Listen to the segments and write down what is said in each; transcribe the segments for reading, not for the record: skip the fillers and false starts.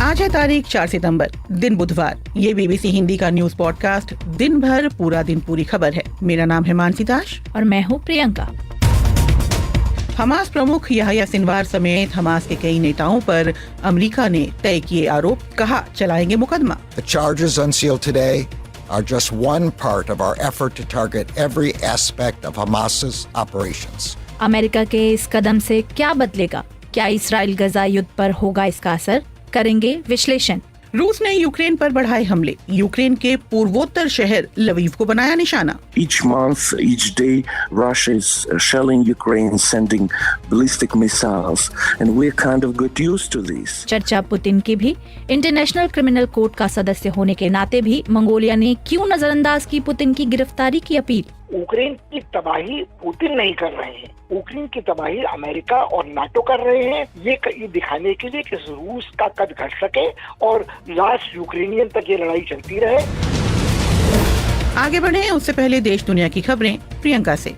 आज है तारीख 4 सितंबर, दिन बुधवार। ये बीबीसी हिंदी का न्यूज पॉडकास्ट दिन भर पूरा दिन पूरी खबर है। मेरा नाम है मानसी दास और मैं हूँ प्रियंका। हमास प्रमुख याह्या सिनवार समेत हमास के कई नेताओं पर अमेरिका ने तय किए आरोप, कहा चलाएंगे मुकदमा। The charges unsealed today are just one part of our effort to target every aspect of Hamas's operations. America के इस कदम से क्या बदलेगा? क्या इसराइल गजा युद्ध पर होगा इसका असर? करेंगे विश्लेषण। रूस ने यूक्रेन पर बढ़ाए हमले, यूक्रेन के पूर्वोत्तर शहर लवीव को बनाया निशाना। Each month, each day, Russia is shelling Ukraine, sending ballistic missiles, and we're kind of got used to this. चर्चा पुतिन की भी। इंटरनेशनल क्रिमिनल कोर्ट का सदस्य होने के नाते भी मंगोलिया ने क्यों नजरअंदाज की पुतिन की गिरफ्तारी की अपील। यूक्रेन की तबाही पुतिन नहीं कर रहे हैं, यूक्रेन की तबाही अमेरिका और नाटो कर रहे हैं। ये दिखाने के लिए कि रूस का कद घट सके और लास्ट यूक्रेनियन तक ये लड़ाई चलती रहे। आगे बढ़े उससे पहले देश दुनिया की खबरें प्रियंका से।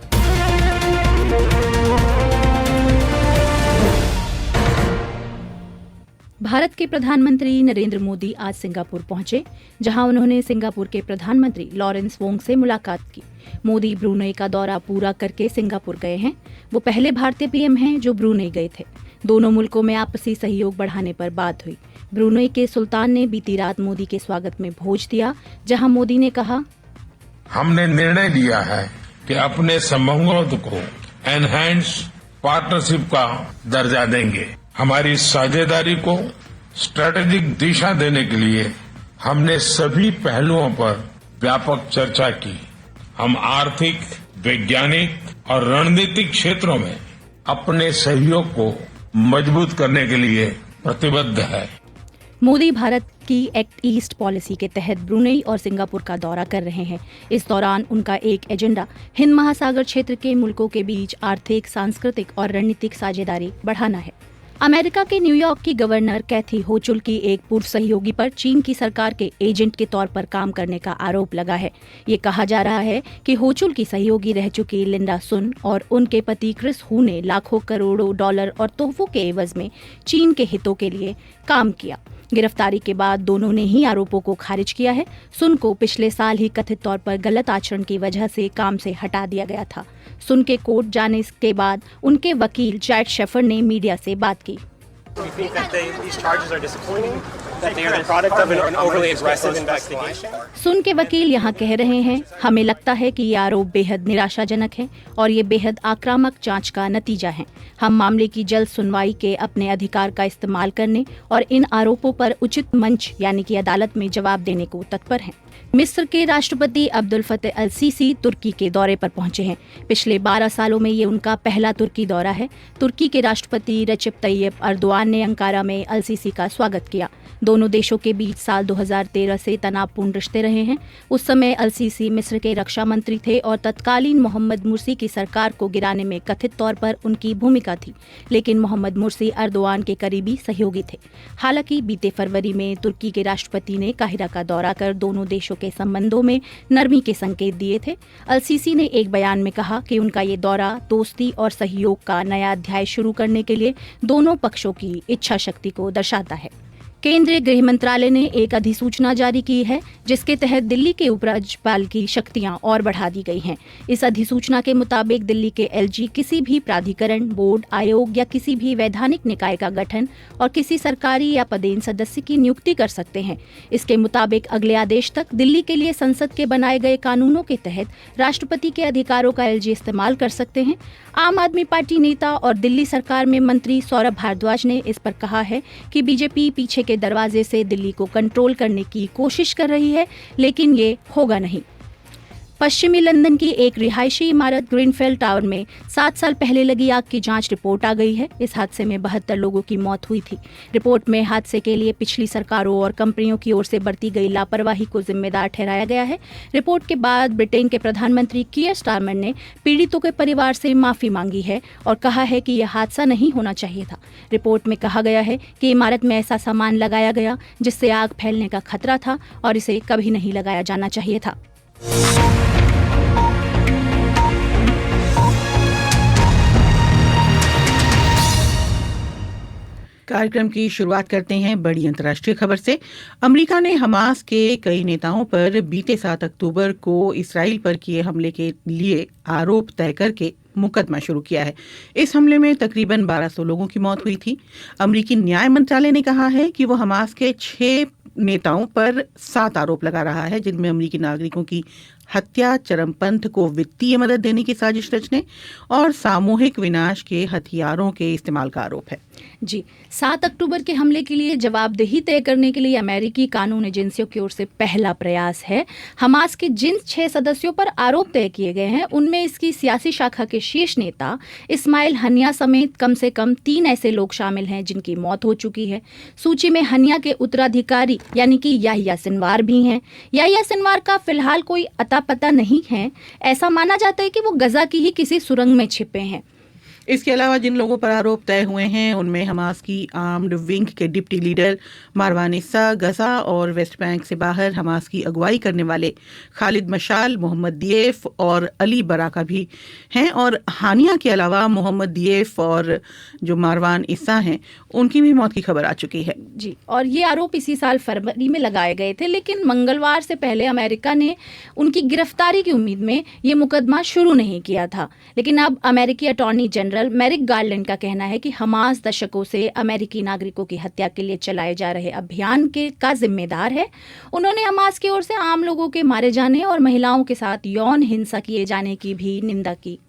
भारत के प्रधानमंत्री नरेंद्र मोदी आज सिंगापुर पहुंचे, जहां उन्होंने सिंगापुर के प्रधानमंत्री लॉरेंस वोंग से मुलाकात की। मोदी ब्रूनेई का दौरा पूरा करके सिंगापुर गए हैं। वो पहले भारतीय पीएम हैं जो ब्रूनेई गए थे। दोनों मुल्कों में आपसी सहयोग बढ़ाने पर बात हुई। ब्रूनेई के सुल्तान ने बीती रात मोदी के स्वागत में भोज दिया, जहां मोदी ने कहा, हमने निर्णय लिया है कि अपने संबंधों को एनहांस पार्टनरशिप का दर्जा देंगे। हमारी साझेदारी को स्ट्रेटेजिक दिशा देने के लिए हमने सभी पहलुओं पर व्यापक चर्चा की। हम आर्थिक, वैज्ञानिक और रणनीतिक क्षेत्रों में अपने सहयोग को मजबूत करने के लिए प्रतिबद्ध है। मोदी भारत की एक्ट ईस्ट पॉलिसी के तहत ब्रूनेई और सिंगापुर का दौरा कर रहे हैं। इस दौरान उनका एक एजेंडा हिंद महासागर क्षेत्र के मुल्कों के बीच आर्थिक, सांस्कृतिक और रणनीतिक साझेदारी बढ़ाना है। अमेरिका के न्यूयॉर्क की गवर्नर कैथी होचुल की एक पूर्व सहयोगी पर चीन की सरकार के एजेंट के तौर पर काम करने का आरोप लगा है। ये कहा जा रहा है कि होचुल की सहयोगी रह चुकी लिंडा सुन और उनके पति क्रिस हू ने लाखों करोड़ों डॉलर और तोहफों के एवज में चीन के हितों के लिए काम किया। गिरफ्तारी के बाद दोनों ने ही आरोपों को खारिज किया है। सुन को पिछले साल ही कथित तौर पर गलत आचरण की वजह से काम से हटा दिया गया था। सुन के कोर्ट जाने के बाद उनके वकील जैड शेफर ने मीडिया से बात की। सुन के वकील यहाँ कह रहे हैं, हमें लगता है कि ये आरोप बेहद निराशाजनक है और ये बेहद आक्रामक जांच का नतीजा है। हम मामले की जल्द सुनवाई के अपने अधिकार का इस्तेमाल करने और इन आरोपों पर उचित मंच यानी कि अदालत में जवाब देने को तत्पर हैं। मिस्र के राष्ट्रपति अब्दुल फतेह अल सीसी तुर्की के दौरे पर पहुंचे हैं। पिछले 12 सालों में ये उनका पहला तुर्की दौरा है। तुर्की के राष्ट्रपति रजब तय्यप अर्दोआन ने अंकारा में अल सीसी का स्वागत किया। दोनों देशों के बीच साल 2013 से तनावपूर्ण रिश्ते रहे हैं। उस समय अल सीसी मिस्र के रक्षा मंत्री थे और तत्कालीन मोहम्मद मुर्सी की सरकार को गिराने में कथित तौर पर उनकी भूमिका थी, लेकिन मोहम्मद मुर्सी अर्दोआन के करीबी सहयोगी थे। हालांकि बीते फरवरी में तुर्की के राष्ट्रपति ने काहिरा का दौरा कर दोनों देशों के संबंधों में नरमी के संकेत दिए थे। अल सीसी ने एक बयान में कहा कि उनका ये दौरा दोस्ती और सहयोग का नया अध्याय शुरू करने के लिए दोनों पक्षों की इच्छा शक्ति को दर्शाता है। केंद्रीय गृह मंत्रालय ने एक अधिसूचना जारी की है, जिसके तहत दिल्ली के उपराज्यपाल की शक्तियां और बढ़ा दी गई हैं। इस अधिसूचना के मुताबिक दिल्ली के एलजी किसी भी प्राधिकरण, बोर्ड, आयोग या किसी भी वैधानिक निकाय का गठन और किसी सरकारी या पदेन सदस्य की नियुक्ति कर सकते हैं। इसके मुताबिक अगले आदेश तक दिल्ली के लिए संसद के बनाए गए कानूनों के तहत राष्ट्रपति के अधिकारों का एलजी इस्तेमाल कर सकते हैं। आम आदमी पार्टी नेता और दिल्ली सरकार में मंत्री सौरभ भारद्वाज ने इस पर कहा है कि बीजेपी पीछे के दरवाजे से दिल्ली को कंट्रोल करने की कोशिश कर रही है, लेकिन ये होगा नहीं। पश्चिमी लंदन की एक रिहायशी इमारत ग्रीनफील्ड टावर में 7 साल पहले लगी आग की जांच रिपोर्ट आ गई है। इस हादसे में 72 लोगों की मौत हुई थी। रिपोर्ट में हादसे के लिए पिछली सरकारों और कंपनियों की ओर से बरती गई लापरवाही को जिम्मेदार ठहराया गया है। रिपोर्ट के बाद ब्रिटेन के प्रधानमंत्री कीयर स्टारमर ने पीड़ितों के परिवार से माफी मांगी है और कहा है कि यह हादसा नहीं होना चाहिए था। रिपोर्ट में कहा गया है कि इमारत में ऐसा सामान लगाया गया जिससे आग फैलने का खतरा था और इसे कभी नहीं लगाया जाना चाहिए था। कार्यक्रम की शुरुआत करते हैं बड़ी अंतर्राष्ट्रीय खबर से। अमेरिका ने हमास के कई नेताओं पर बीते 7 अक्टूबर को इसराइल पर किए हमले के लिए आरोप तय करके मुकदमा शुरू किया है। इस हमले में तकरीबन 1200 लोगों की मौत हुई थी। अमेरिकी न्याय मंत्रालय ने कहा है कि वो हमास के 6 नेताओं पर 7 आरोप लगा रहा है, जिनमें अमेरिकी नागरिकों की हत्या, चरमपंथ को वित्तीय मदद देने की साजिश रचने और सामूहिक विनाश के हथियारों के इस्तेमाल का आरोप है। जी, 7 अक्टूबर के हमले के लिए जवाबदेही तय करने के लिए अमेरिकी कानून एजेंसियों की ओर से पहला प्रयास है। हमास के जिन 6 सदस्यों पर आरोप तय किए गए हैं, उनमें इसकी सियासी शाखा के शीर्ष नेता इस्माइल हनिया समेत कम से कम 3 ऐसे लोग शामिल हैं जिनकी मौत हो चुकी है। सूची में हनिया के उत्तराधिकारी यानी कि याहिया सिनवार भी हैं। याहिया सिनवार का फिलहाल कोई अता पता नहीं है। ऐसा माना जाता है कि वो गजा की ही किसी सुरंग में छिपे हैं। इसके अलावा जिन लोगों पर आरोप तय हुए हैं उनमें हमास की आर्म्ड विंग के डिप्टी लीडर मारवान इस्सा, गजा और वेस्ट बैंक से बाहर हमास की अगुवाई करने वाले खालिद मशाल, मोहम्मद दियेफ और अली बराका भी हैं। और हानिया के अलावा मोहम्मद दियेफ और जो मारवान इस्सा हैं उनकी भी मौत की खबर आ चुकी है। जी, और ये आरोप इसी साल फरवरी में लगाए गए थे, लेकिन मंगलवार से पहले अमेरिका ने उनकी गिरफ्तारी की उम्मीद में ये मुकदमा शुरू नहीं किया था। लेकिन अब अमेरिकी अटॉर्नी जनरल मेरिक गार्लैंड का कहना है कि हमास दशकों से अमेरिकी नागरिकों की हत्या के लिए चलाए जा रहे अभियान का जिम्मेदार है। उन्होंने हमास की ओर से आम लोगों के मारे जाने और महिलाओं के साथ यौन हिंसा किए जाने की भी निंदा की।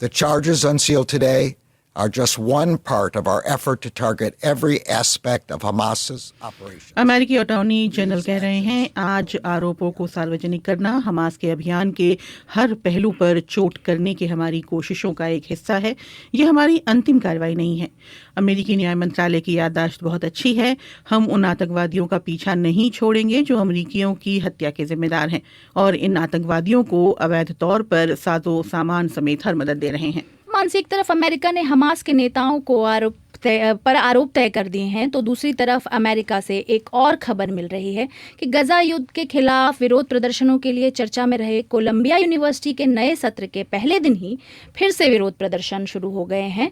The charges unsealed today are just one part of our effort to target every aspect of Hamas's operation. अमेरिकी अटॉर्नी जनरल कह रहे हैं, आज आरोपों को सार्वजनिक करना हमास के अभियान के हर पहलू पर चोट करने की हमारी कोशिशों का एक हिस्सा है। ये हमारी अंतिम कार्रवाई नहीं है। अमेरिकी न्याय मंत्रालय की याददाश्त बहुत अच्छी है। हम उन आतंकवादियों का पीछा नहीं छोड़ेंगे जो अमेरिकियों की हत्या के जिम्मेदार हैं और इन आतंकवादियों को अवैध तौर पर साजो सामान समेत हर मदद दे रहे हैं। मानसी, एक तरफ अमेरिका ने हमास के नेताओं को आरोप तय कर दिए हैं, तो दूसरी तरफ अमेरिका से एक और खबर मिल रही है कि गजा युद्ध के खिलाफ विरोध प्रदर्शनों के लिए चर्चा में रहे कोलंबिया यूनिवर्सिटी के नए सत्र के पहले दिन ही फिर से विरोध प्रदर्शन शुरू हो गए हैं।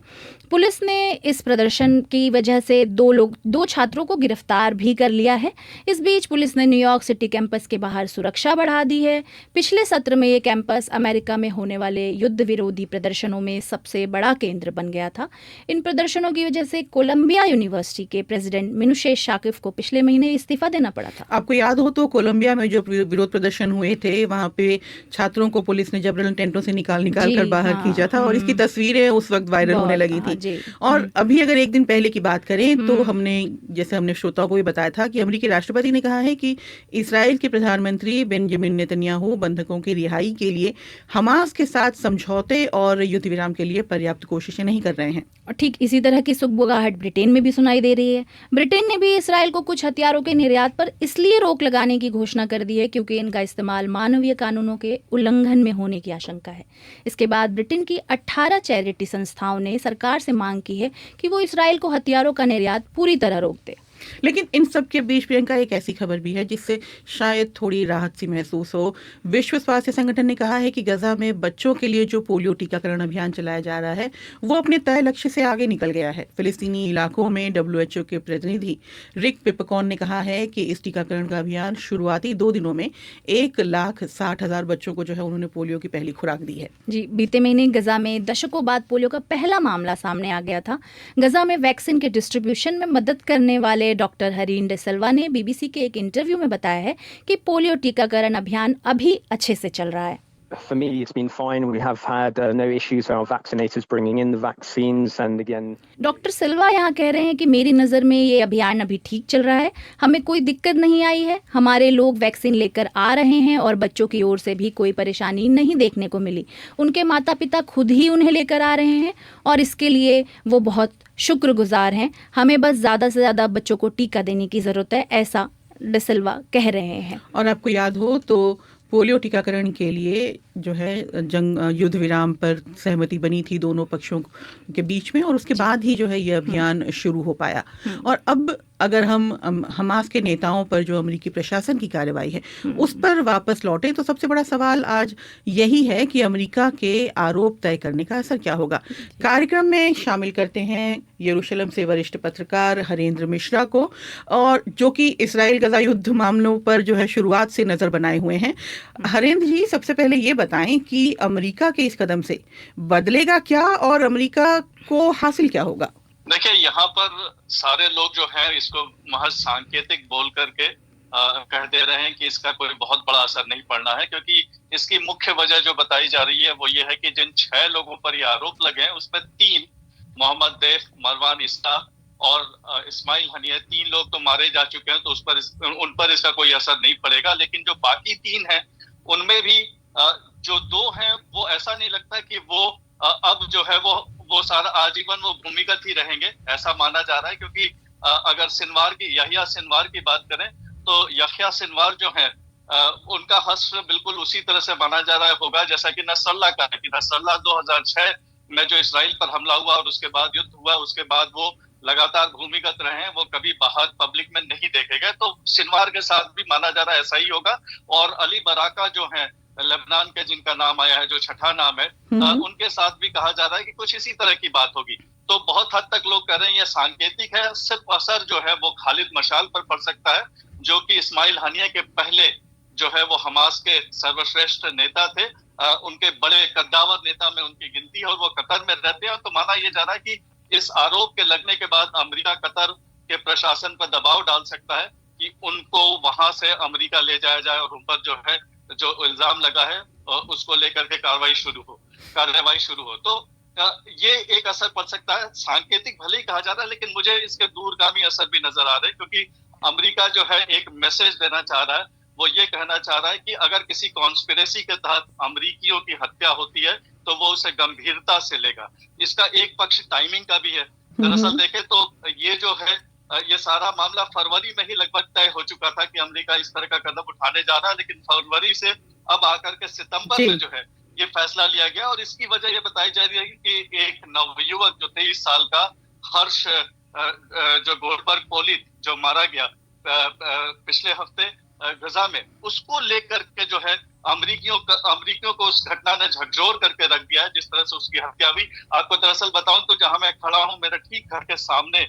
पुलिस ने इस प्रदर्शन की वजह से 2 छात्रों को गिरफ्तार भी कर लिया है। इस बीच पुलिस ने न्यूयॉर्क सिटी कैंपस के बाहर सुरक्षा बढ़ा दी है। पिछले सत्र में ये कैंपस अमेरिका में होने वाले युद्ध विरोधी प्रदर्शनों में सबसे बड़ा केंद्र बन गया था। इन प्रदर्शनों की वजह से कोलंबिया यूनिवर्सिटी के प्रेसिडेंट मिनुशे शाकिफ को पिछले महीने इस्तीफा देना पड़ा था। आपको याद हो तो कोलंबिया में जो विरोध प्रदर्शन हुए थे, वहां पे छात्रों को पुलिस ने जबरन टेंटों से निकाल कर बाहर खींचा था और इसकी तस्वीरें उस वक्त वायरल होने लगी थी। और अभी अगर एक दिन पहले की बात करें तो हमने श्रोताओं को भी बताया था कि अमेरिकी राष्ट्रपति ने कहा है कि इसराइल के प्रधानमंत्री बेंजामिन नेतन्याहू बंधकों की रिहाई के लिए हमास के साथ समझौते और युद्ध विराम के लिए पर्याप्त कोशिशें नहीं कर रहे हैं। और ठीक इसी तरह की सुगबुगाहट ब्रिटेन में भी सुनाई दे रही है। ब्रिटेन ने भी इसराइल को कुछ हथियारों के निर्यात पर इसलिए रोक लगाने की घोषणा कर दी है क्योंकि इनका इस्तेमाल मानवीय कानूनों के उल्लंघन में होने की आशंका है। इसके बाद ब्रिटेन की 18 चैरिटी संस्थाओं ने सरकार से मांग की है कि वो इसराइल को हथियारों का निर्यात पूरी तरह रोक दे। लेकिन इन सब के बीच प्रियंका एक ऐसी खबर भी है जिससे शायद थोड़ी राहत सी महसूस हो। विश्व स्वास्थ्य संगठन ने कहा है कि गजा में बच्चों के लिए जो पोलियो टीकाकरण अभियान चलाया जा रहा है वो अपने तय लक्ष्य से आगे निकल गया है। फिलिस्तीनी इलाकों में WHO के प्रतिनिधि रिक पिपकॉन ने कहा है कि इस टीकाकरण का अभियान शुरुआती 2 दिनों में 1,60,000 बच्चों को उन्होंने पोलियो की पहली खुराक दी है। जी, बीते महीने गजा में दशकों बाद पोलियो का पहला मामला सामने आ गया था। गजा में वैक्सीन के डिस्ट्रीब्यूशन में मदद करने वाले डॉक्टर हरीन डे सिल्वा ने BBC के एक इंटरव्यू में बताया है कि पोलियो टीकाकरण अभियान अभी अच्छे से चल रहा है। For me, it's been fine. We have had no issues with our vaccinators bringing in the vaccines, and again. Doctor Silva यहाँ कह रहे हैं कि मेरी नज़र में ये अभियान अभी ठीक चल रहा है, हमें कोई दिक्कत नहीं आई है, हमारे लोग वैक्सीन लेकर आ रहे हैं और बच्चों की ओर से भी कोई परेशानी नहीं देखने को मिली। उनके माता पिता खुद ही उन्हें लेकर आ रहे हैं और इसके लिए वो बहुत शुक्रगुजार हैं। हमें बस ज़्यादा से ज़्यादा बच्चों को टीका देने की ज़रूरत है, ऐसा डे सिल्वा कह रहे हैं। और आपको याद हो तो पोलियो टीकाकरण के लिए युद्ध विराम पर सहमति बनी थी दोनों पक्षों के बीच में और उसके बाद ही ये अभियान शुरू हो पाया। और अब अगर हम हमास के नेताओं पर जो अमेरिकी प्रशासन की कार्रवाई है उस पर वापस लौटें तो सबसे बड़ा सवाल आज यही है कि अमेरिका के आरोप तय करने का असर क्या होगा। कार्यक्रम में शामिल करते हैं यरूशलेम से वरिष्ठ पत्रकार हरेंद्र मिश्रा को, और जो कि इसराइल गजा युद्ध मामलों पर जो है शुरुआत से नजर बनाए हुए हैं। हरेंद्र जी, सबसे पहले ये बताएं कि अमेरिका के इस कदम से बदलेगा क्या और अमेरिका को हासिल क्या होगा? देखिए, यहाँ पर सारे लोग जो है इसको महज सांकेतिक बोल करके कह दे रहे हैं कि इसका कोई बहुत बड़ा असर नहीं पड़ना है, क्योंकि इसकी मुख्य वजह जो बताई जा रही है वो ये है कि जिन 6 लोगों पर ये आरोप लगे हैं उसमें 3 मोहम्मद दैफ, मरवान इस्ता और इस्माइल हनिया, 3 लोग तो मारे जा चुके हैं, तो उन पर इसका कोई असर नहीं पड़ेगा। लेकिन जो बाकी 3 हैं उनमें भी जो 2 हैं वो ऐसा नहीं लगता कि वो अब जो है वो सारा आजीवन वो भूमिगत ही रहेंगे, ऐसा माना जा रहा है। क्योंकि अगर यहिया सिनवार की बात करें तो यहिया सिनवार जो है उनका हश्र बिल्कुल उसी तरह से माना जा रहा होगा जैसा कि नसरल्लाह का है। कि नसरल्लाह 2006 में जो इसराइल पर हमला हुआ और उसके बाद युद्ध हुआ, उसके बाद वो लगातार भूमिगत रहे हैं, वो कभी बाहर पब्लिक में नहीं देखे गए। तो सिनवार के साथ भी माना जा रहा है ऐसा ही होगा। और अली बराका जो है लेबनान के, जिनका नाम आया है, जो छठा नाम है, उनके साथ भी कहा जा रहा है कि कुछ इसी तरह की बात होगी। तो बहुत हद तक लोग कह रहे हैं ये सांकेतिक है, सिर्फ असर जो है वो खालिद मशाल पर पड़ सकता है, जो कि इस्माइल हनिया के पहले जो है वो हमास के सर्वश्रेष्ठ नेता थे, उनके बड़े कद्दावर नेता में उनकी गिनती है और वो कतर में रहते हैं। तो माना यह जा रहा है कि इस आरोप के लगने के बाद अमेरिका कतर के प्रशासन पर दबाव डाल सकता है कि उनको वहां से अमेरिका ले जाया जाए और उन पर जो है जो इल्जाम लगा है उसको लेकर के कार्रवाई शुरू हो। तो ये एक असर पड़ सकता है। सांकेतिक भले ही कहा जा रहा है, लेकिन मुझे इसके दूरगामी असर भी नजर आ रहे हैं, क्योंकि अमेरिका जो है एक मैसेज देना चाह रहा है। वो ये कहना चाह रहा है कि अगर किसी कॉन्स्पिरेसी के तहत अमेरिकियों की हत्या होती है तो वो उसे गंभीरता से लेगा। इसका एक पक्ष टाइमिंग का भी है। दरअसल देखें तो ये जो है ये सारा मामला फरवरी में ही लगभग तय हो चुका था कि अमेरिका इस तरह का कदम उठाने जा रहा है, लेकिन फरवरी से अब आकर के सितंबर में जो है ये फैसला लिया गया। और इसकी वजह ये बताई जा रही है कि एक नवयुवक जो 23 साल का हर्ष जो गोल्डबर्ग पोलित जो मारा गया पिछले हफ्ते गजा में, उसको लेकर के जो है अमरीकियों को उस घटना ने झकझोर करके रख दिया है, जिस तरह से उसकी हत्या हुई। आपको दरअसल बताऊं तो जहां मैं खड़ा हूं, मेरे ठीक घर के सामने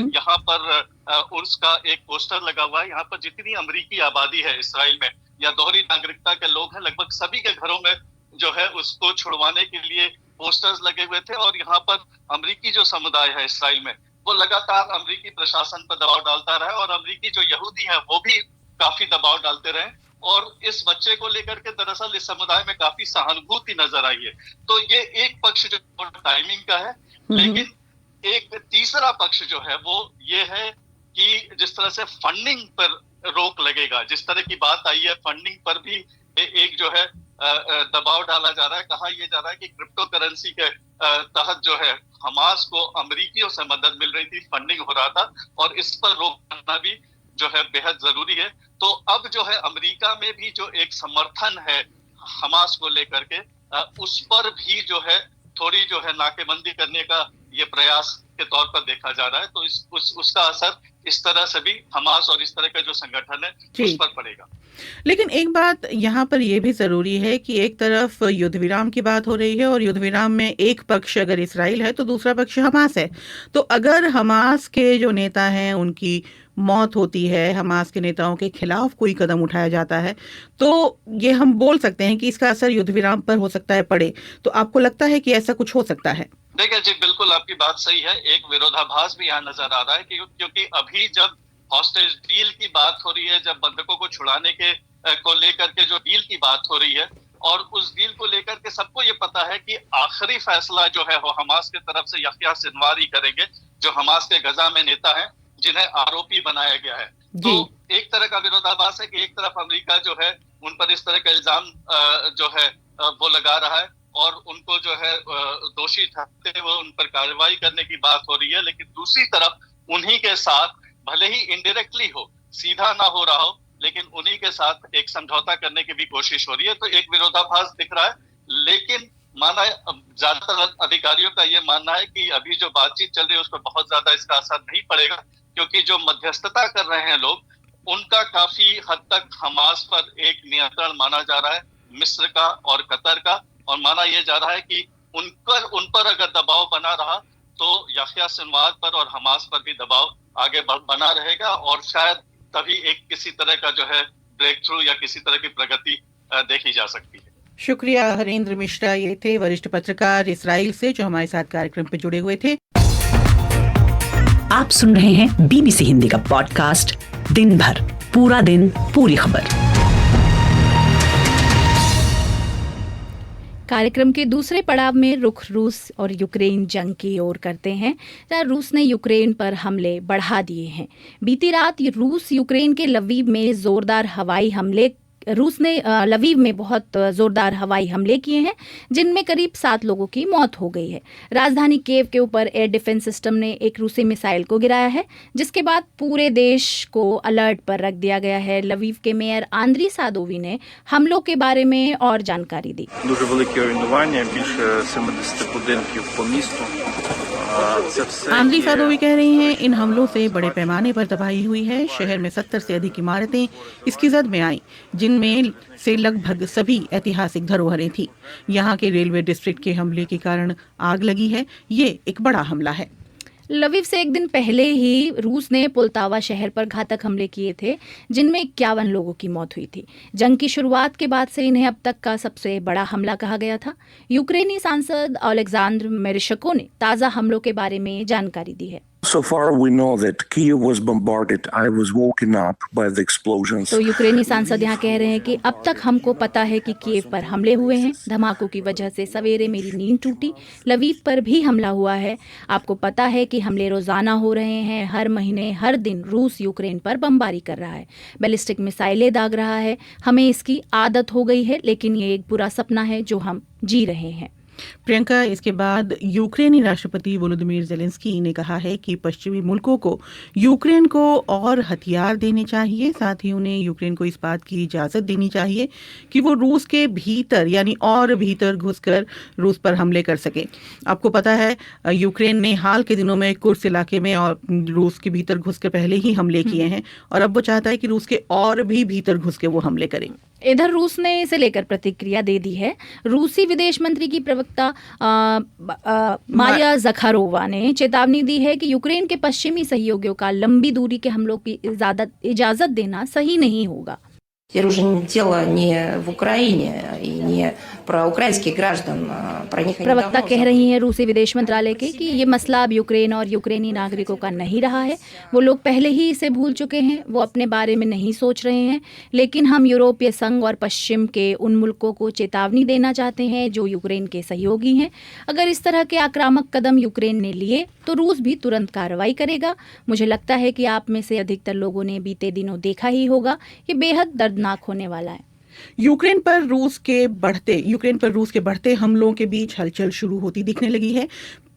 यहाँ पर उर्स का एक पोस्टर लगा हुआ है। यहाँ पर जितनी अमरीकी आबादी है इसराइल में या दोहरी नागरिकता के लोग हैं, लगभग सभी के घरों में जो है उसको छुड़वाने के लिए पोस्टर्स लगे हुए थे। और यहाँ पर अमरीकी जो समुदाय है इसराइल में, वो लगातार अमरीकी प्रशासन पर दबाव डालता रहा और अमरीकी जो यहूदी हैं वो भी काफी दबाव डालते रहे। और इस बच्चे को लेकर के दरअसल इस समुदाय में काफी सहानुभूति नजर आई है। तो ये एक पक्ष जो टाइमिंग का है, लेकिन एक तीसरा पक्ष जो है वो ये है कि जिस तरह से फंडिंग पर रोक लगेगा, जिस तरह की बात आई है, फंडिंग पर भी एक जो है दबाव डाला जा रहा है। कहा यह जा रहा है कि क्रिप्टो करेंसी के तहत जो है हमास को अमरीकियों से मदद मिल रही थी, फंडिंग हो रहा था, और इस पर रोक करना भी जो है बेहद जरूरी है। तो अब जो है अमेरिका में भी जो एक समर्थन है हमास को लेकर के, उस पर भी जो है थोड़ी जो है नाकेबंदी करने का ये प्रयास के तौर पर देखा जा रहा है। तो उसका असर इस तरह से भी हमास और इस तरह का जो संगठन है उस पर पड़ेगा। लेकिन एक बात यहाँ पर यह भी जरूरी है कि एक तरफ युद्ध विराम की बात हो रही है और युद्ध विराम में एक पक्ष अगर इसराइल है तो दूसरा पक्ष हमास है। तो अगर हमास के जो नेता हैं उनकी मौत होती है, हमास के नेताओं के खिलाफ कोई कदम उठाया जाता है, तो ये हम बोल सकते हैं कि इसका असर युद्ध विराम पर हो सकता है पड़े। तो आपको लगता है कि ऐसा कुछ हो सकता है? देखिए जी, बिल्कुल आपकी बात सही है। एक विरोधाभास भी यहाँ नजर आ रहा है क्योंकि अभी जब हॉस्टेज डील की बात हो रही है, जब बंधकों को छुड़ाने के को लेकर के जो डील की बात हो रही है, और उस डील को लेकर के सबको ये पता है कि आखिरी फैसला जो है वो हमास के तरफ से यहिया सिनवार ही करेंगे, जो हमास के गजा में नेता हैं जिन्हें आरोपी बनाया गया है। तो एक तरह का विरोधाभास है कि एक तरफ अमेरिका जो है उन पर इस तरह का इल्जाम जो है वो लगा रहा है और उनको जो है दोषी ठहराते हुए उन पर कार्रवाई करने की बात हो रही है, लेकिन दूसरी तरफ उन्हीं के साथ भले ही इनडायरेक्टली हो, सीधा ना हो रहा हो, लेकिन उन्हीं के साथ एक समझौता करने की भी कोशिश हो रही है। तो एक विरोधाभास दिख रहा है, लेकिन माना ज्यादातर अधिकारियों का ये मानना है कि अभी जो बातचीत चल रही है उस पर बहुत ज्यादा इसका असर नहीं पड़ेगा, क्योंकि जो मध्यस्थता कर रहे हैं लोग उनका काफी हद तक हमास पर एक नियंत्रण माना जा रहा है, मिस्र का और कतर का, और माना यह जा रहा है कि उन पर अगर दबाव बना रहा तो याह्या सिनवार पर और हमास पर भी दबाव आगे बना रहेगा और शायद तभी एक किसी तरह का जो है ब्रेक थ्रू या किसी तरह की प्रगति देखी जा सकती है। शुक्रिया हरेंद्र मिश्रा, ये थे वरिष्ठ पत्रकार इस्राइल से जो हमारे साथ कार्यक्रम पे जुड़े हुए थे। आप सुन रहे हैं बीबीसी हिंदी का पॉडकास्ट दिन भर, पूरा दिन पूरी खबर। कार्यक्रम के दूसरे पड़ाव में रुख रूस और यूक्रेन जंग की ओर करते हैं, जहां रूस ने यूक्रेन पर हमले बढ़ा दिए हैं। बीती रात रूस यूक्रेन के लवीव में जोरदार हवाई हमले रूस ने लवीव में बहुत जोरदार हवाई हमले किए हैं, जिनमें करीब 7 लोगों की मौत हो गई है। राजधानी कीव के ऊपर एयर डिफेंस सिस्टम ने एक रूसी मिसाइल को गिराया है, जिसके बाद पूरे देश को अलर्ट पर रख दिया गया है। लवीव के मेयर आंद्री सादोवी ने हमलों के बारे में और जानकारी दी। Дуже велике руйнування, більше 70 будинків по місту. आंद्री सादोवी कह रही हैं, इन हमलों से बड़े पैमाने पर तबाही हुई है। शहर में 70 से अधिक इमारतें इसकी जद में आईं, जिनमें से लगभग सभी ऐतिहासिक धरोहरें थी। यहाँ के रेलवे डिस्ट्रिक्ट के हमले के कारण आग लगी है। ये एक बड़ा हमला है। लवीव से एक दिन पहले ही रूस ने पुलतावा शहर पर घातक हमले किए थे, जिनमें 51 लोगों की मौत हुई थी। जंग की शुरुआत के बाद से इन्हें अब तक का सबसे बड़ा हमला कहा गया था। यूक्रेनी सांसद ओलेक्सांद्र मेरिशको ने ताज़ा हमलों के बारे में जानकारी दी है। So far we know that Kyiv was bombarded. I was woken up by the explosions. तो यूक्रेनी सांसद यहाँ कह रहे हैं कि अब तक हमको पता है कि कीव पर हमले हुए हैं। धमाकों की वजह से सवेरे मेरी नींद टूटी। लवीव पर भी हमला हुआ है। आपको पता है कि हमले रोजाना हो रहे हैं। हर महीने हर दिन रूस यूक्रेन पर बमबारी कर रहा है, बैलिस्टिक मिसाइलें दाग रहा है। हमें इसकी आदत हो गई है, लेकिन ये एक बुरा सपना है जो हम जी रहे हैं। प्रियंका, इसके बाद यूक्रेनी राष्ट्रपति वोलोदिमीर ज़ेलेंस्की ने कहा है कि पश्चिमी मुल्कों को यूक्रेन को और हथियार देने चाहिए। साथ ही उन्हें यूक्रेन को इस बात की इजाज़त देनी चाहिए कि वो रूस के भीतर यानी और भीतर घुसकर रूस पर हमले कर सके। आपको पता है यूक्रेन ने हाल के दिनों में कुर्स इलाके में और रूस के भीतर घुसकर पहले ही हमले किए हैं और अब वो चाहता है कि रूस के और भी भीतर घुस के वो हमले करें। इधर रूस ने इसे लेकर प्रतिक्रिया दे दी है। रूसी विदेश मंत्री की प्रवक्ता मारिया ज़खारोवा ने चेतावनी दी है कि यूक्रेन के पश्चिमी सहयोगियों का लंबी दूरी के हमलों की इजाजत देना सही नहीं होगा। Теперь уже дело не в Украине и не про украинских граждан, про них. प्रवक्ता कह रही हैं रूसी विदेश मंत्रालय के कि ये मसला अब यूक्रेन और यूक्रेनी नागरिकों का नहीं रहा है। वो लोग पहले ही इसे भूल चुके हैं, वो अपने बारे में नहीं सोच रहे हैं। लेकिन हम यूरोपीय संघ और पश्चिम के उन मुल्कों को चेतावनी देना चाहते हैं जो यूक्रेन के सहयोगी हैं। अगर इस तरह के आक्रामक कदम यूक्रेन ने लिए तो रूस भी तुरंत कार्रवाई करेगा। मुझे लगता है कि आप में से अधिकतर लोगों ने बीते दिनों देखा ही होगा, ये बेहद दर्दनाक होने वाला है। यूक्रेन पर रूस के बढ़ते हमलों के बीच हलचल शुरू होती दिखने लगी है।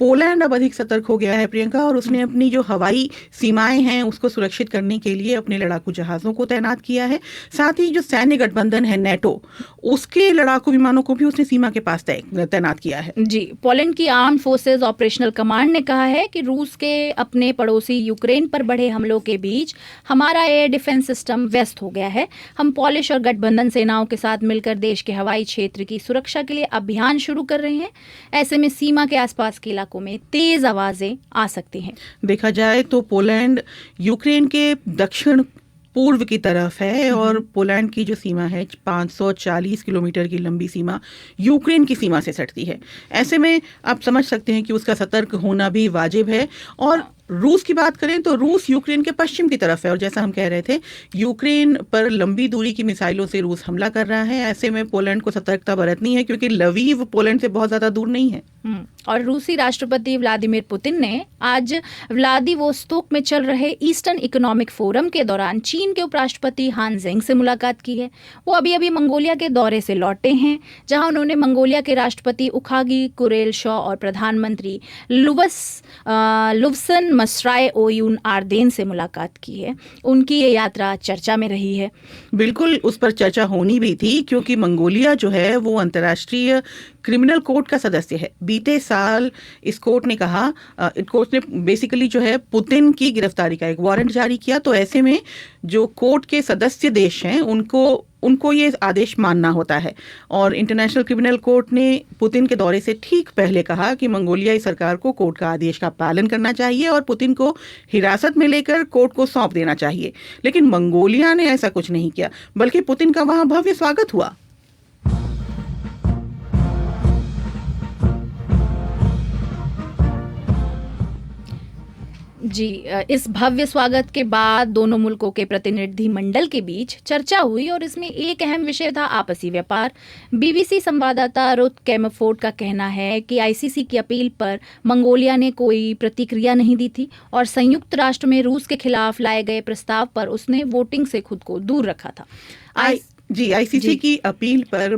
पोलैंड अब अधिक सतर्क हो गया है प्रियंका, और उसने अपनी जो हवाई सीमाएं हैं उसको सुरक्षित करने के लिए अपने लड़ाकू जहाज़ों को तैनात किया है। साथ ही जो सैन्य गठबंधन है नेटो, उसके लड़ाकू विमानों को भी उसने सीमा के पास तैनात किया है। जी, पोलैंड की आर्म्ड फोर्सेस ऑपरेशनल कमांड ने कहा है कि रूस के अपने पड़ोसी यूक्रेन पर बढ़े हमलों के बीच हमारा एयर डिफेंस सिस्टम व्यस्त हो गया है। हम पोलिश और गठबंधन सेनाओं के साथ मिलकर देश के हवाई क्षेत्र की सुरक्षा के लिए अभियान शुरू कर रहे हैं। ऐसे में सीमा के आसपास के इलाकों में तेज आवाजें आ सकती हैं। देखा जाए तो पोलैंड यूक्रेन के दक्षिण पूर्व की तरफ है और पोलैंड की जो सीमा है 540 किलोमीटर की लंबी सीमा यूक्रेन की सीमा से सटती है। ऐसे में आप समझ सकते हैं कि उसका सतर्क होना भी वाजिब है। और रूस की बात करें तो रूस यूक्रेन के पश्चिम की तरफ है और जैसा हम कह रहे थे यूक्रेन पर लंबी दूरी की मिसाइलों से रूस हमला कर रहा है। ऐसे में पोलैंड को सतर्कता बरतनी है क्योंकि लवीव पोलैंड से बहुत ज़्यादा दूर नहीं है। और रूसी राष्ट्रपति व्लादिमीर पुतिन ने आज व्लादिवोस्तोक में चल रहे ईस्टर्न इकोनॉमिक फोरम के दौरान चीन के उपराष्ट्रपति हान जेंग से मुलाकात की है। वो अभी मंगोलिया के दौरे से लौटे हैं, जहां उन्होंने मंगोलिया के राष्ट्रपति उखागी कुरेलशॉ और प्रधानमंत्री लुवसन मसराए ओयून आर्देन से मुलाकात की है, उनकी ये यात्रा चर्चा में रही है। बिल्कुल, उस पर चर्चा होनी भी थी क्योंकि मंगोलिया जो है वो अंतर्राष्ट्रीय क्रिमिनल कोर्ट का सदस्य है। बीते साल इस कोर्ट ने कहा, कोर्ट ने बेसिकली जो है पुतिन की गिरफ्तारी का एक वारंट जारी किया। तो ऐसे में जो कोर्ट के सदस्य देश हैं उनको ये आदेश मानना होता है। और इंटरनेशनल क्रिमिनल कोर्ट ने पुतिन के दौरे से ठीक पहले कहा कि मंगोलियाई सरकार को कोर्ट का आदेश का पालन करना चाहिए और पुतिन को हिरासत में लेकर कोर्ट को सौंप देना चाहिए। लेकिन मंगोलिया ने ऐसा कुछ नहीं किया, बल्कि पुतिन का वहां भव्य स्वागत हुआ। जी, इस भव्य स्वागत के बाद दोनों मुल्कों के प्रतिनिधिमंडल के बीच चर्चा हुई और इसमें एक अहम विषय था आपसी व्यापार। बीबीसी संवाददाता रुथ कैमफोर्ड का कहना है कि आईसीसी की अपील पर मंगोलिया ने कोई प्रतिक्रिया नहीं दी थी और संयुक्त राष्ट्र में रूस के खिलाफ लाए गए प्रस्ताव पर उसने वोटिंग से खुद को दूर रखा था। आईसीसी की अपील पर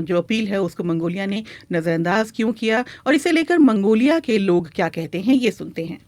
जो अपील है उसको मंगोलिया ने नजरअंदाज क्यों किया और इसे लेकर मंगोलिया के लोग क्या कहते हैं, ये सुनते हैं।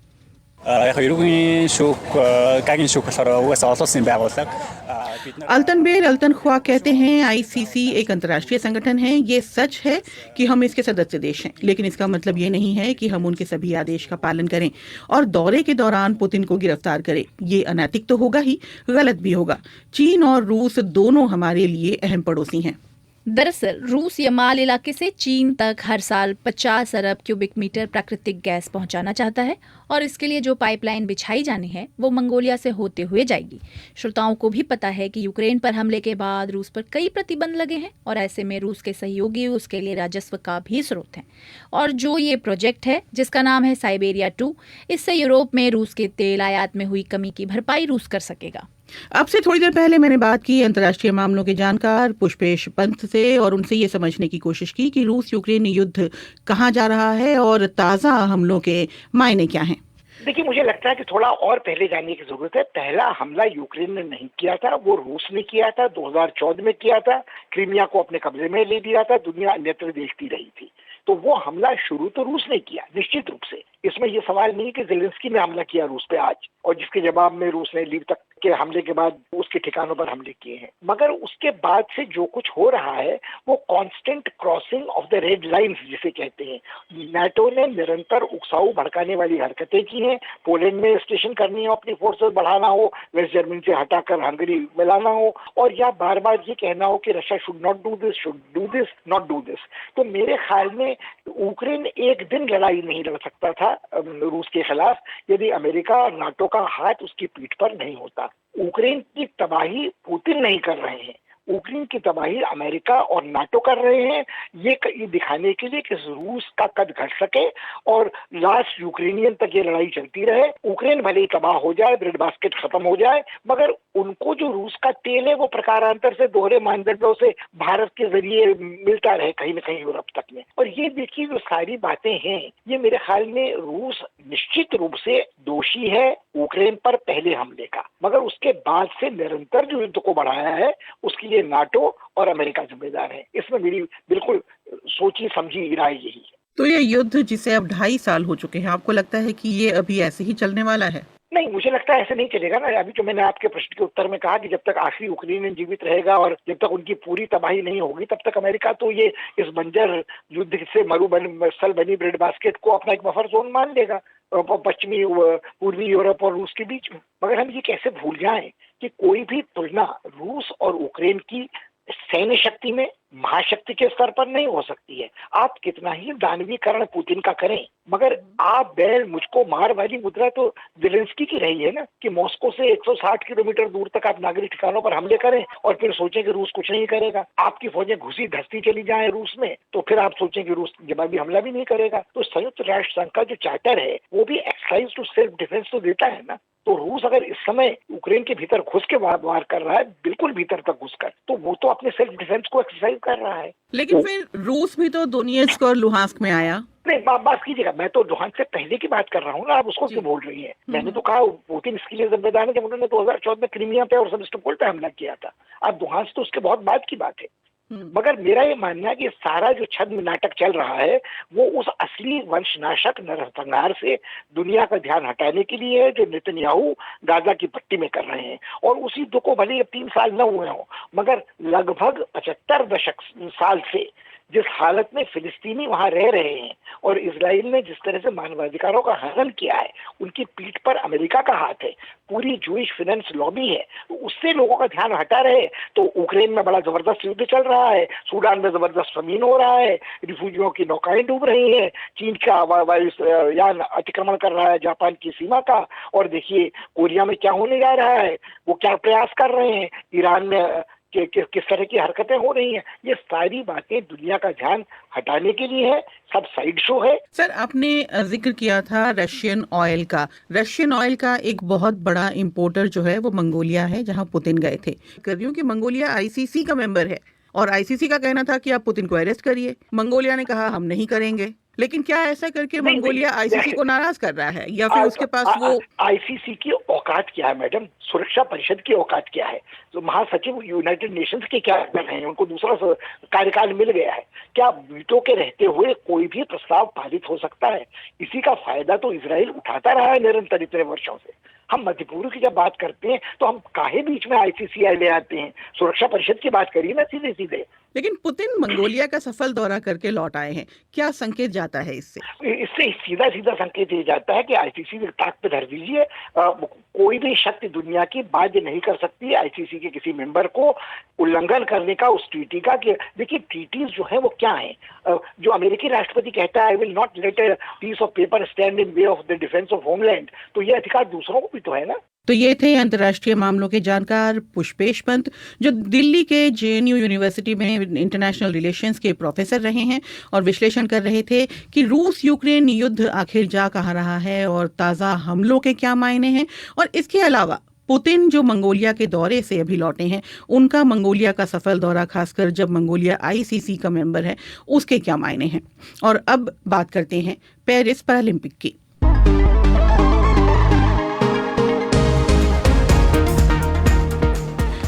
अल्तनबेर अल्तनख्वा कहते हैं आईसीसी एक अंतर्राष्ट्रीय संगठन है। ये सच है कि हम इसके सदस्य देश हैं, लेकिन इसका मतलब ये नहीं है कि हम उनके सभी आदेश का पालन करें और दौरे के दौरान पुतिन को गिरफ्तार करें। ये अनैतिक तो होगा ही, गलत भी होगा। चीन और रूस दोनों हमारे लिए अहम पड़ोसी हैं। दरअसल रूस यमाल इलाके से चीन तक हर साल 50 अरब क्यूबिक मीटर प्राकृतिक गैस पहुंचाना चाहता है और इसके लिए जो पाइपलाइन बिछाई जानी है वो मंगोलिया से होते हुए जाएगी। श्रोताओं को भी पता है कि यूक्रेन पर हमले के बाद रूस पर कई प्रतिबंध लगे हैं और ऐसे में रूस के सहयोगी उसके लिए राजस्व का भी स्रोत हैं। और जो ये प्रोजेक्ट है जिसका नाम है साइबेरिया 2, इससे यूरोप में रूस के तेल आयात में हुई कमी की भरपाई रूस कर सकेगा। अब से थोड़ी देर पहले मैंने बात की अंतर्राष्ट्रीय मामलों के जानकार पुष्पेश पंत से और उनसे ये समझने की कोशिश की कि रूस यूक्रेन युद्ध कहाँ जा रहा है और ताज़ा हमलों के मायने क्या हैं। देखिए, मुझे लगता है कि थोड़ा और पहले जाने की जरूरत है। पहला हमला यूक्रेन ने नहीं किया था, वो रूस ने किया था। 2014 में किया था, क्रीमिया को अपने कब्जे में ले लिया था, दुनिया अन्यत्र देखती रही थी। तो वो हमला शुरू तो रूस ने किया निश्चित रूप से। इसमें ये सवाल नहीं कि ज़ेलेंस्की ने हमला किया रूस पे आज, और जिसके जवाब में रूस ने लीव तक के हमले के बाद उसके ठिकानों पर हमले किए हैं। मगर उसके बाद से जो कुछ हो रहा है वो constant crossing of the red lines जिसे कहते हैं। नाटो ने निरंतर उकसाऊ भड़काने वाली हरकतें की हैं। पोलैंड में स्टेशन करनी हो, अपनी फोर्सेस बढ़ाना हो, वेस्ट जर्मनी से हटाकर हंगरी मिलाना हो, और या बार बार ये कहना हो कि Russia should not do this, should do this, not do this. तो मेरे ख्याल में यूक्रेन एक दिन लड़ाई नहीं लड़ सकता था रूस के खिलाफ यदि अमेरिका और नाटो का हाथ उसकी पीठ पर नहीं होता। यूक्रेन की तबाही पुतिन नहीं कर रहे हैं, यूक्रेन की तबाही अमेरिका और नाटो कर रहे हैं, ये दिखाने के लिए कि रूस का कद घट सके और लास्ट यूक्रेनियन तक ये लड़ाई चलती रहे। यूक्रेन भले ही तबाह हो जाए, ब्रेड बास्केट खत्म हो जाए, मगर उनको जो रूस का तेल है वो प्रकारांतर से दोहरे मानदंडों से भारत के जरिए मिलता रहे कहीं न कहीं यूरोप तक में। और ये देखिए जो सारी बातें हैं, ये मेरे ख्याल में रूस निश्चित रूप से दोषी है यूक्रेन पर पहले हमले का, मगर उसके बाद से निरंतर जो युद्ध को बढ़ाया है उसके लिए नाटो और अमेरिका जिम्मेदार है। इसमें मेरी बिल्कुल सोची समझी राय यही है। तो ये युद्ध जिसे अब 2.5 साल हो चुके हैं, आपको लगता है कि ये अभी ऐसे ही चलने वाला है? नहीं, मुझे लगता है ऐसे नहीं चलेगा ना। अभी जो मैंने आपके प्रश्न के उत्तर में कहा कि जब तक आखिरी यूक्रेनियन जीवित रहेगा और जब तक उनकी पूरी तबाही नहीं होगी तब तक अमेरिका तो ये इस बंजर युद्ध से मरुस्थल बनी ब्रेड बास्केट को अपना एक बफर जोन मान लेगा पश्चिमी पूर्वी यूरोप और रूस के बीच में। मगर हम ये कैसे भूल जाएं कि कोई भी तुलना रूस और यूक्रेन की सैन्य शक्ति में महाशक्ति के स्तर पर नहीं हो सकती है। आप कितना ही दानवीकरण पुतिन का करें, मगर आप बैल मुझको मार वाली मुद्रा तो ज़ेलेंस्की की रही है ना, कि मॉस्को से 160 किलोमीटर दूर तक आप नागरिक ठिकानों पर हमले करें और फिर सोचें कि रूस कुछ नहीं करेगा। आपकी फौजें घुसी धसती चली जाएं रूस में, तो फिर आप सोचें कि रूस जवाबी हमला भी नहीं करेगा। तो संयुक्त राष्ट्र संघ का जो चार्टर है वो भी एक्सरसाइज टू सेल्फ डिफेंस तो देता है ना। तो रूस अगर इस समय यूक्रेन के भीतर घुस के वार कर रहा है, बिल्कुल भीतर तक घुसकर, तो वो तो अपने सेल्फ डिफेंस को एक्सरसाइज कर रहा है। लेकिन फिर रूस भी तो दोनेत्स्क और लुहांस्क में आया। नहीं, बात कीजिएगा, मैं तो लुहांस्क से पहले की बात कर रहा हूँ ना, आप उसको क्यों बोल रही हैं? मैंने तो कहा पुतिन इसके लिए जिम्मेदार है जब उन्होंने 2014 में क्रीमिया पे और सेवास्टोपोल पे हमला किया था। अब लुहांस्क तो उसके बहुत बाद की बात है। मगर मेरा ये मानना है कि सारा जो छद्म नाटक चल रहा है वो उस असली वंशनाशक नरसंहार से दुनिया का ध्यान हटाने के लिए है जो नेतन्याहू गाजा की पट्टी में कर रहे हैं। और उसी दुख को भले 3 साल न हुए हों, मगर लगभग 75 साल से जिस हालत में फिलिस्तीनी वहां रह रहे हैं और इजराइल ने जिस तरह से मानवाधिकारों का हनन किया है, उनकी पीठ पर अमेरिका का हाथ है, पूरी जूइश फाइनेंस लॉबी है, तो उससे लोगों का ध्यान हटा रहे। तो यूक्रेन में बड़ा जबरदस्त युद्ध चल रहा है, सूडान में जबरदस्त फमीन हो रहा है, रिफ्यूजियों की नौकाएं डूब रही हैं, चीन का वायुयान अतिक्रमण कर रहा है जापान की सीमा का, और देखिए कोरिया में क्या होने जा रहा है, वो क्या प्रयास कर रहे हैं, ईरान में किस तरह की हरकतें हो रही हैं। ये सारी बातें दुनिया का ध्यान हटाने के लिए है, सब साइड शो है। सर, आपने जिक्र किया था रशियन ऑयल का। रशियन ऑयल का एक बहुत बड़ा इंपोर्टर जो है वो मंगोलिया है, जहां पुतिन गए थे। क्योंकि मंगोलिया आईसीसी का मेंबर है और आईसीसी का कहना था कि आप पुतिन को अरेस्ट करिए। मंगोलिया ने कहा हम नहीं करेंगे। लेकिन क्या ऐसा करके मंगोलिया आईसीसी को नाराज कर रहा है, या फिर उसके पास वो आईसीसी की औकात क्या है मैडम? सुरक्षा परिषद की औकात क्या है? तो महासचिव यूनाइटेड नेशंस के क्या कर रहे हैं? उनको दूसरा कार्यकाल मिल गया है। क्या वीटो के रहते हुए कोई भी प्रस्ताव पारित हो सकता है? इसी का फायदा तो इजराइल उठाता रहा है निरंतर इतने वर्षों से। हम मध्य पूर्व की जब बात करते हैं तो हम काहे बीच में आईसीसी ले आते हैं? सुरक्षा परिषद की बात करिए ना सीधे सीधे। लेकिन पुतिन मंगोलिया का सफल दौरा करके लौट आए हैं, क्या संकेत जाता है इससे? इससे सीधा सीधा संकेत ये जाता है कि आईसीसी की ताक पे धर दीजिए, कोई भी शक्ति दुनिया की बाध्य नहीं कर सकती आईसीसी के किसी मेंबर को उल्लंघन करने का उस ट्रीटी का। कि देखिए ट्रीटीज जो है वो क्या है, जो अमेरिकी राष्ट्रपति कहता है I will not let a piece of paper stand in way of the defence of homeland, तो ये अधिकार दूसरों को भी तो है ना। तो ये थे अंतर्राष्ट्रीय मामलों के जानकार पुष्पेश पंत, जो दिल्ली के जेएनयू यूनिवर्सिटी में इंटरनेशनल रिलेशंस के प्रोफेसर रहे हैं और विश्लेषण कर रहे थे कि रूस यूक्रेन युद्ध आखिर जा कहाँ रहा है और ताज़ा हमलों के क्या मायने हैं। और इसके अलावा पुतिन जो मंगोलिया के दौरे से अभी लौटे हैं, उनका मंगोलिया का सफल दौरा, खासकर जब मंगोलिया आईसीसी का मेंबर है, उसके क्या मायने हैं। और अब बात करते हैं पेरिस पैरालंपिक की।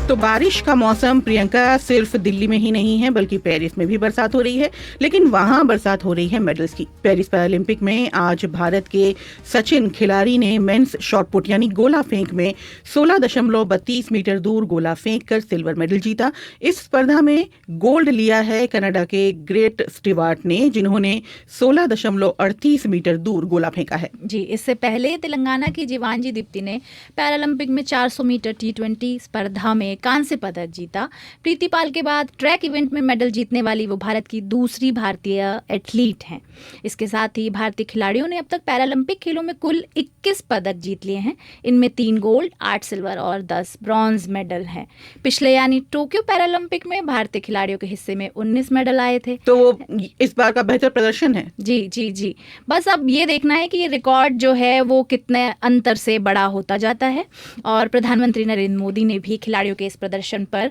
तो बारिश का मौसम प्रियंका सिर्फ दिल्ली में ही नहीं है, बल्कि पेरिस में भी बरसात हो रही है। लेकिन वहां बरसात हो रही है मेडल्स की। पेरिस पैरालंपिक में आज भारत के सचिन खिलाड़ी ने मेंस शॉटपुट यानी गोला फेंक में 16.32 मीटर दूर गोला फेंक कर सिल्वर मेडल जीता। इस स्पर्धा में गोल्ड लिया है कनाडा के ग्रेट स्टीवार्ट ने, जिन्होंने 16.38 मीटर दूर गोला फेंका है। जी, इससे पहले तेलंगाना की जीवांजी दीप्ति ने पैरालंपिक में 400 मीटर T20 स्पर्धा में कांस्य पदक जीता। प्रीति पाल के बाद ट्रैक इवेंट में मेडल जीतने वाली वो भारत की दूसरी भारतीय एथलीट हैं। इसके साथ ही भारतीय खिलाड़ियों ने अब तक पैरालंपिक खेलों में कुल 21 पदक जीत लिए हैं। इनमें 3 गोल्ड, 8 सिल्वर और 10 ब्रॉन्ज मेडल हैं। पिछले यानी टोक्यो पैरालंपिक में भारतीय खिलाड़ियों के हिस्से में 19 मेडल आए थे। तो वो इस बार का बेहतर प्रदर्शन है। जी जी जी, बस अब ये देखना है कि ये रिकॉर्ड जो है वो कितने अंतर से बड़ा होता जाता है। और प्रधानमंत्री नरेंद्र मोदी ने भी खिलाड़ियों के इस प्रदर्शन पर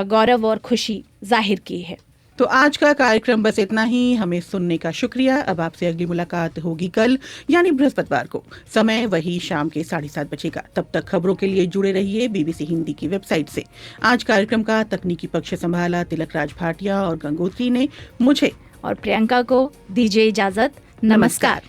गौरव और खुशी जाहिर की है। तो आज का कार्यक्रम बस इतना ही। हमें सुनने का शुक्रिया। अब आपसे अगली मुलाकात होगी कल यानी बृहस्पतिवार को। समय वही शाम के 7:30 बजे का। तब तक खबरों के लिए जुड़े रहिए BBC हिंदी की वेबसाइट से। आज कार्यक्रम का तकनीकी पक्ष संभाला तिलक राज भाटिया और गंगोत्री ने। मुझे और प्रियंका को दीजिए इजाजत। नमस्कार।